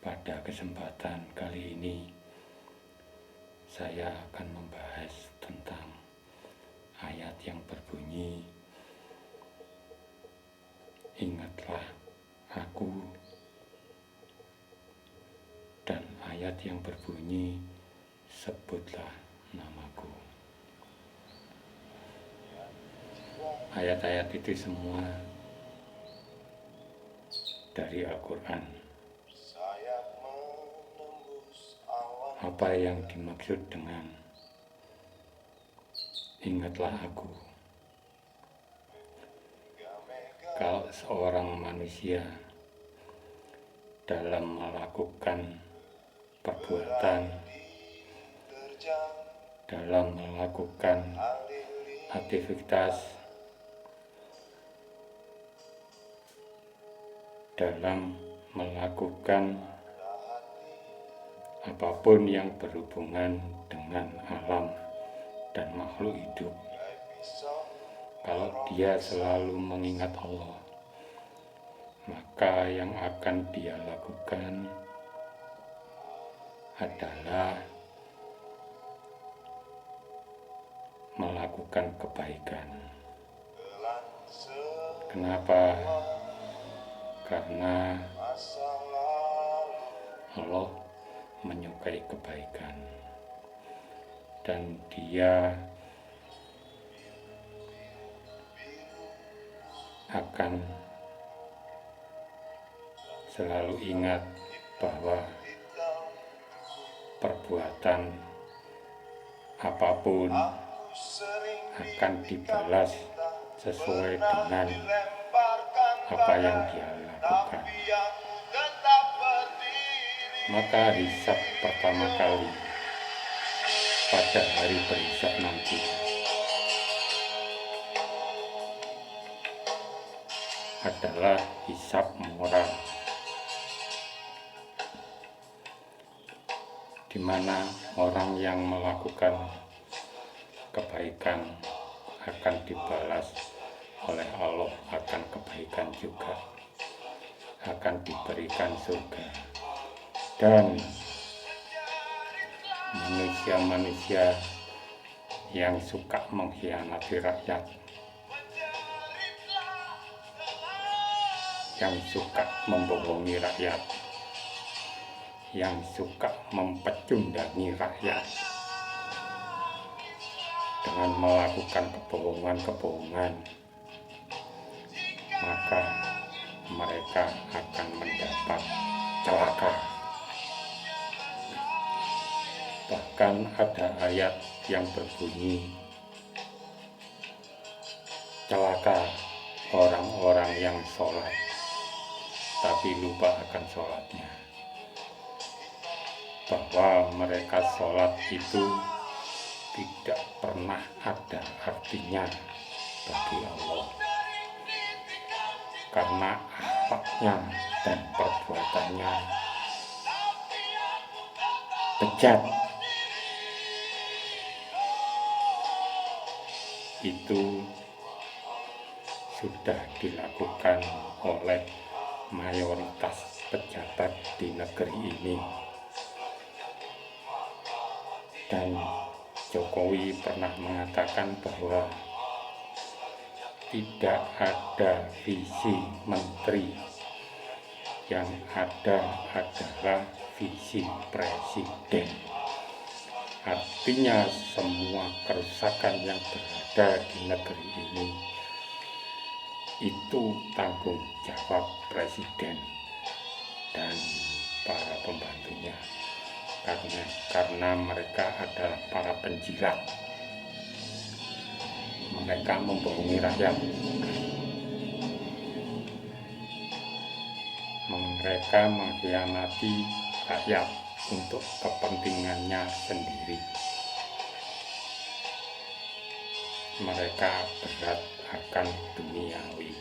Pada kesempatan kali ini saya akan membahas tentang ayat yang berbunyi, "Ingatlah aku," dan ayat yang berbunyi, "Sebutlah namaku." Ayat-ayat itu semua dari Al-Quran. Apa yang dimaksud dengan ingatlah aku? Kalau seorang manusia dalam melakukan perbuatan, dalam melakukan aktivitas, dalam melakukan apapun yang berhubungan dengan alam dan makhluk hidup, kalau dia selalu mengingat Allah, maka yang akan dia lakukan adalah melakukan kebaikan. Kenapa? Karena Allah menyukai kebaikan dan dia akan selalu ingat bahwa perbuatan apapun akan dibalas sesuai dengan apa yang dia lakukan. Maka hisab pertama kali pada hari berhisab nanti adalah hisab moral, di mana orang yang melakukan kebaikan akan dibalas oleh Allah akan kebaikan juga, akan diberikan surga. Dan manusia-manusia yang suka mengkhianati rakyat, yang suka membohongi rakyat, yang suka mempecundangi rakyat dengan melakukan kebohongan-kebohongan, maka mereka akan mendapat celaka. Bahkan ada ayat yang berbunyi, "Celaka orang-orang yang sholat tapi lupa akan sholatnya." Bahwa mereka sholat itu tidak pernah ada artinya bagi Allah, karena akhlaknya dan perbuatannya bejat. Itu sudah dilakukan oleh mayoritas pejabat di negeri ini, dan Jokowi pernah mengatakan bahwa tidak ada visi menteri, yang ada adalah visi presiden. Artinya semua kerusakan yang berada di negeri ini itu tanggung jawab presiden dan para pembantunya, karena mereka adalah para penjilat. Mereka membohongi rakyat, mereka mengkhianati rakyat untuk kepentingannya sendiri. Mereka berat akan duniawi.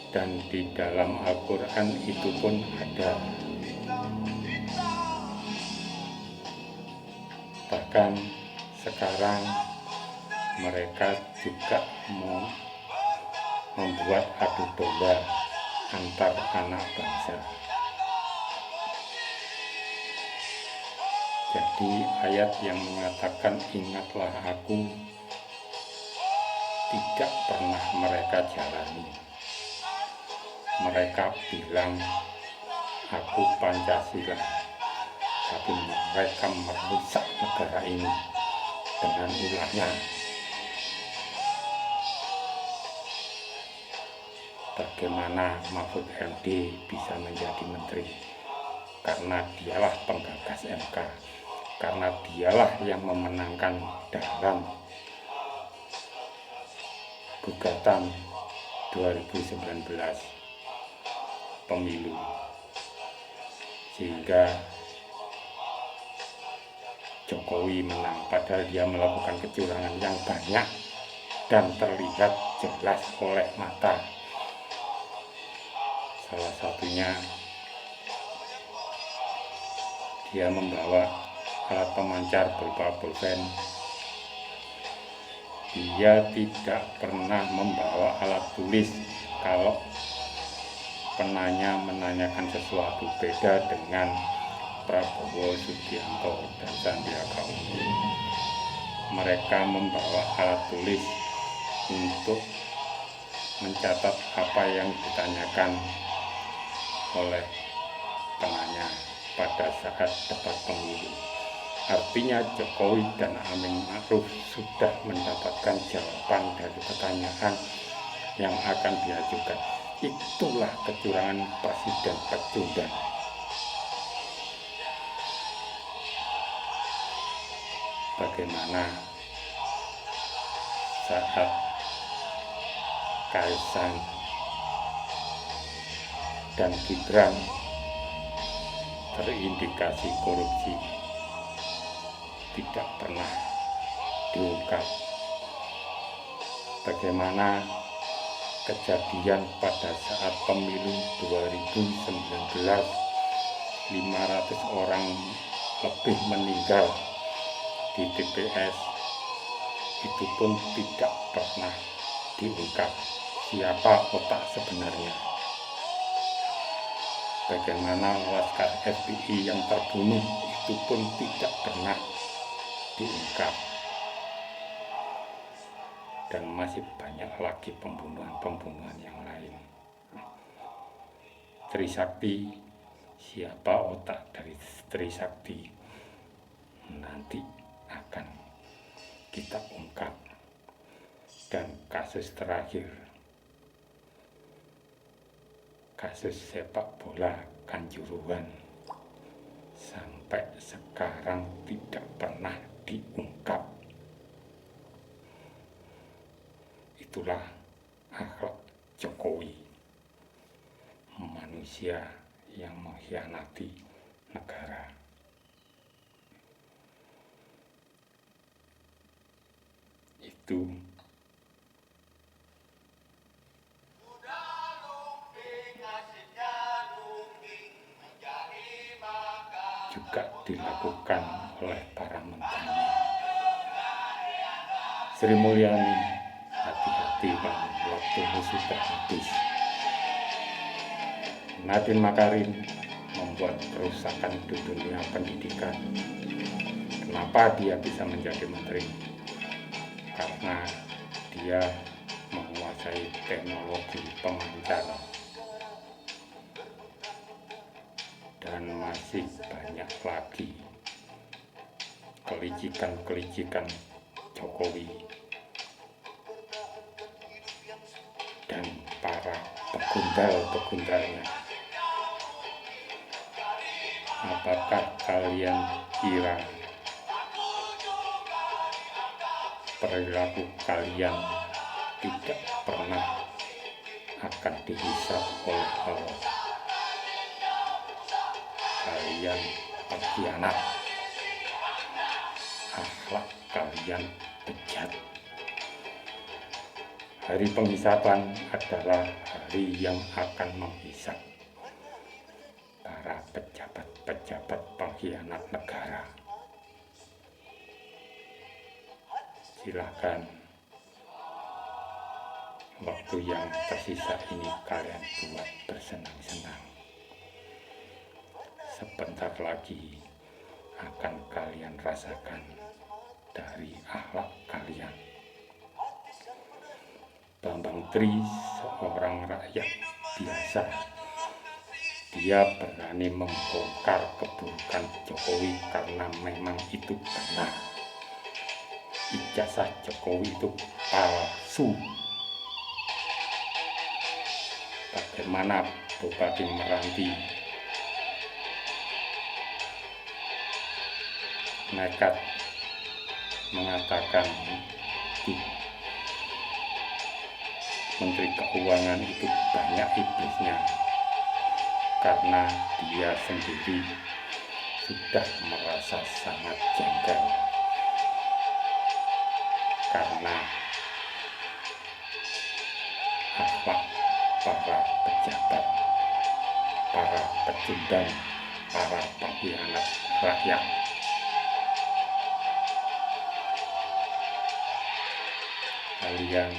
Dan di dalam Al-Quran itu pun ada. Bahkan sekarang mereka juga membuat adu domba antar anak bangsa. Jadi ayat yang mengatakan ingatlah aku tidak pernah mereka jalani. Mereka bilang aku Pancasila, tapi mereka merusak negara ini dengan ulahnya. Bagaimana Mahfud MD bisa menjadi menteri? Karena dialah penggagas MK, karena dialah yang memenangkan dalam gugatan 2019 pemilu, sehingga Jokowi menang, padahal dia melakukan kecurangan yang banyak dan terlihat jelas oleh mata. Salah satunya dia membawa alat pemancar berupa pulpen. Dia tidak pernah membawa alat tulis kalau penanya menanyakan sesuatu, beda dengan Prabowo Subianto dan Sandiaga Uno. Mereka membawa alat tulis untuk mencatat apa yang ditanyakan oleh penanya pada saat debat pemilu. Artinya Jokowi dan Amin Ma'ruf sudah mendapatkan jawaban dari pertanyaan yang akan diajukan. Itulah kecurangan presiden pecundang. Bagaimana saat Kaisang dan Gibran terindikasi korupsi tidak pernah diungkap. Bagaimana kejadian pada saat pemilu 2019 500 orang lebih meninggal di TPS, itu pun tidak pernah diungkap siapa otak sebenarnya. Bagaimana Laskar FPI yang terbunuh itu pun tidak pernah diungkap. Dan masih banyak lagi pembunuhan-pembunuhan yang lain. Trisakti, siapa otak dari Trisakti, nanti akan kita ungkap. Dan kasus terakhir, kasus sepak bola Kanjuruhan, sampai sekarang tidak pernah diungkap. Itulah akhlak Jokowi, manusia yang mengkhianati negara. Itu juga dilakukan oleh para menterinya. Sri Mulyani, hati-hati kamu, waktumu sudah habis. Nadiem Makarim membuat kerusakan di dunia pendidikan. Kenapa dia bisa menjadi menteri? Karena dia menguasai teknologi pemancar. Dan masih banyak lagi kelicikan-kelicikan Jokowi dan para pegundal-pegundalnya. Apakah kalian kira perilaku kalian tidak pernah akan dihisab oleh Allah? Kalian pengkhianat, akhlak kalian bejat. Hari penghisaban adalah hari yang akan menghisap para pejabat-pejabat pengkhianat negara. Silakan Waktu yang tersisa ini kalian buat bersenang-senang. Sebentar lagi akan kalian rasakan dari akhlak kalian. Bambang Tri seorang rakyat biasa. Dia berani membongkar keburukan Jokowi karena memang itu benar. Ijazah Jokowi itu palsu. Bagaimana Bupati Meranti nekat mengatakan Menteri Keuangan itu banyak iblisnya, karena dia sendiri sudah merasa sangat jengkel karena akhlak para pejabat, para pecundang, para pengkhianat rakyat. Kalian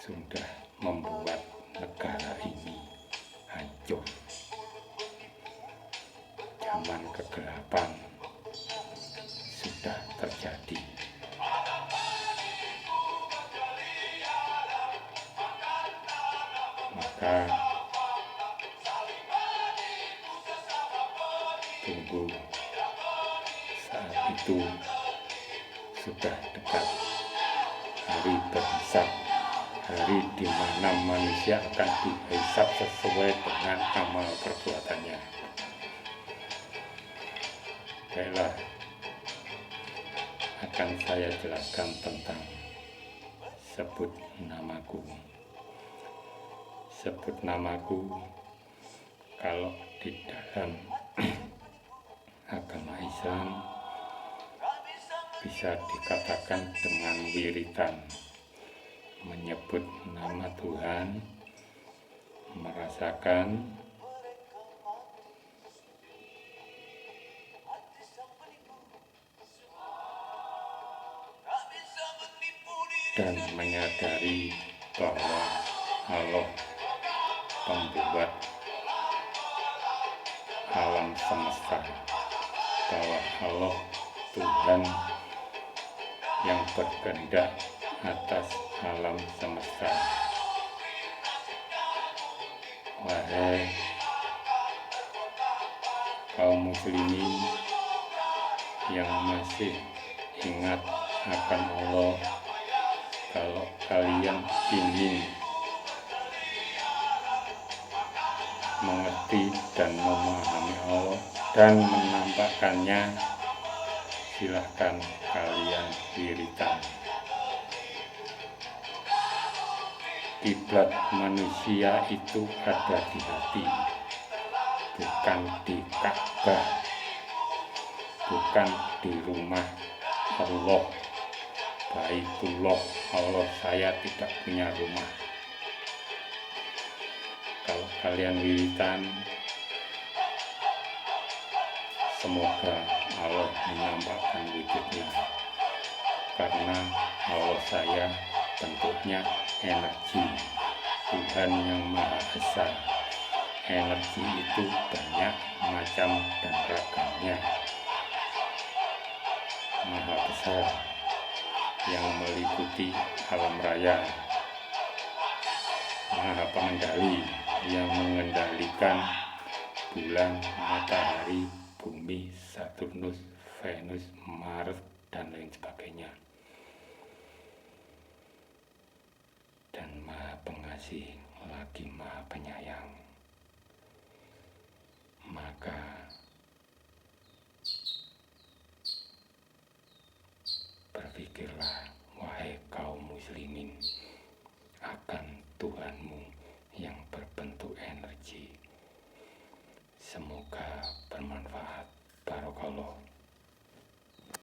sudah membuat negara ini hancur. Zaman kegelapan sudah terjadi. Maka tunggu, saat itu sudah dekat hari berhisab, hari di mana manusia akan dihisab sesuai dengan amal perbuatannya. Baiklah, akan saya jelaskan tentang sebut namaku. Sebut namaku kalau di dalam agama Islam bisa dikatakan dengan wiritan, menyebut nama Tuhan, merasakan dan menyadari bahwa Allah pembuat alam semesta, bahwa Allah Tuhan yang berkehendak atas alam semesta. Wahai kaum muslimin yang masih ingat akan Allah, kalau kalian ingin mengerti dan memahami Allah dan menampakkannya, silahkan kalian wiritan. Kiblat manusia itu ada di hati, bukan di Ka'bah, bukan di rumah Allah, Baitullah. Allah, saya tidak punya rumah. Kalau kalian wiritan, semoga Allah menampakkan wujudnya, karena Allah saya bentuknya energi, Tuhan yang Maha Esa. Energi itu banyak macam dan ragamnya, maha besar, yang meliputi alam raya, maha pengendali, yang mengendalikan bulan, matahari, bumi, Saturnus, Venus, Mars, dan lain sebagainya. Dan maha pengasih lagi maha penyayang. Maka berpikirlah, wahai kaum muslimin, akan Tuhanmu